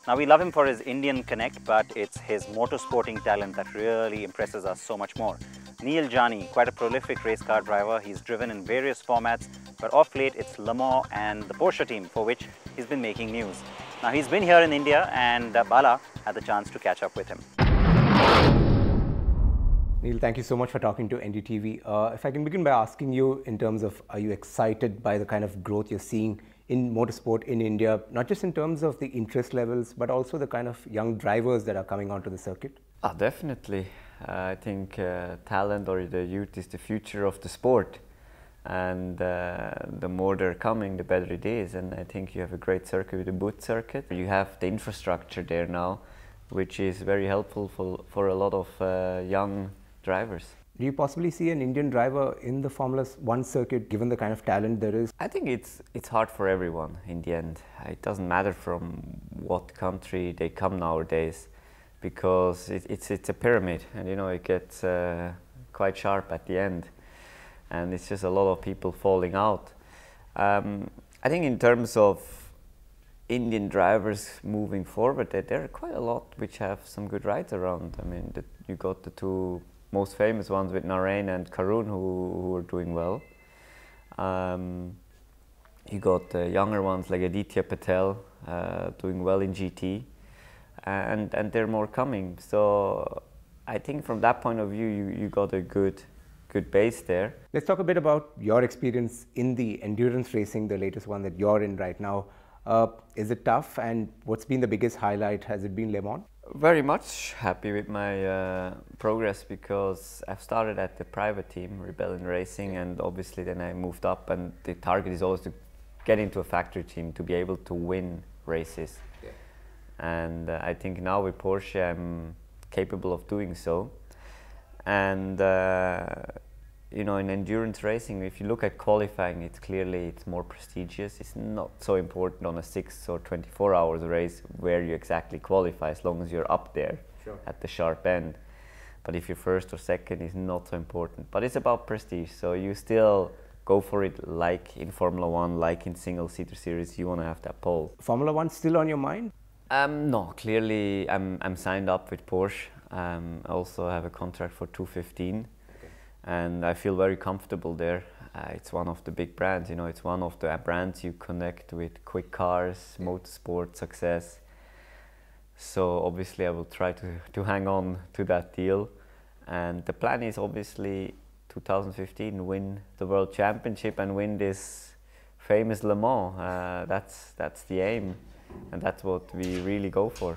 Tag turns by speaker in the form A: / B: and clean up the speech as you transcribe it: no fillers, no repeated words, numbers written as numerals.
A: Now, we love him for his Indian connect, but it's his motorsporting talent that really impresses us so much more. Neel Jani, quite a prolific race car driver. He's driven in various formats, but off late it's Le Mans and the Porsche team for which he's been making news. Now, he's been here in India, and Bala had the chance to catch up with him.
B: Neel, thank you so much for talking to NDTV. If I can begin by asking you in terms of, are you excited by the kind of growth you're seeing in motorsport in India, not just in terms of the interest levels, but also the kind of young drivers that are coming onto the circuit?
C: Definitely. I think talent or the youth is the future of the sport. And the more they're coming, the better it is. And I think you have a great circuit with the boot circuit. You have the infrastructure there now, which is very helpful for a lot of young drivers.
B: Do you possibly see an Indian driver in the Formula One circuit, given the kind of talent there is?
C: I think it's hard for everyone in the end. It doesn't matter from what country they come nowadays, because it's a pyramid, and it gets quite sharp at the end, and it's just a lot of people falling out. I think in terms of Indian drivers moving forward, there are quite a lot which have some good rides around. I mean, you got the two most famous ones with Narain and Karun who are doing well. You got the younger ones like Aditya Patel doing well in GT, and there are more coming. So I think from that point of view, you got a good base there.
B: Let's talk a bit about your experience in the endurance racing, the latest one that you're in right now. Is it tough, and what's been the biggest highlight? Has it been Le Mans?
C: Very much happy with my progress, because I've started at the private team, Rebellion Racing, and obviously then I moved up, and the target is always to get into a factory team to be able to win races. Yeah. And I think now with Porsche I'm capable of doing so. And in endurance racing, if you look at qualifying, it's more prestigious. It's not so important on a 6 or 24 hours race where you exactly qualify, as long as you're up there. Sure. At the sharp end. But if you're first or second, it's not so important. But it's about prestige, so you still go for it, like in Formula One, like in single-seater series. You want to have that pole.
B: Formula One still on your mind?
C: No, clearly I'm signed up with Porsche. I also have a contract for 215. And I feel very comfortable there. It's one of the big brands, it's one of the brands you connect with quick cars, motorsport, success. So obviously I will try to hang on to that deal. And the plan is obviously 2015, win the World Championship and win this famous Le Mans. That's the aim, and that's what we really go for.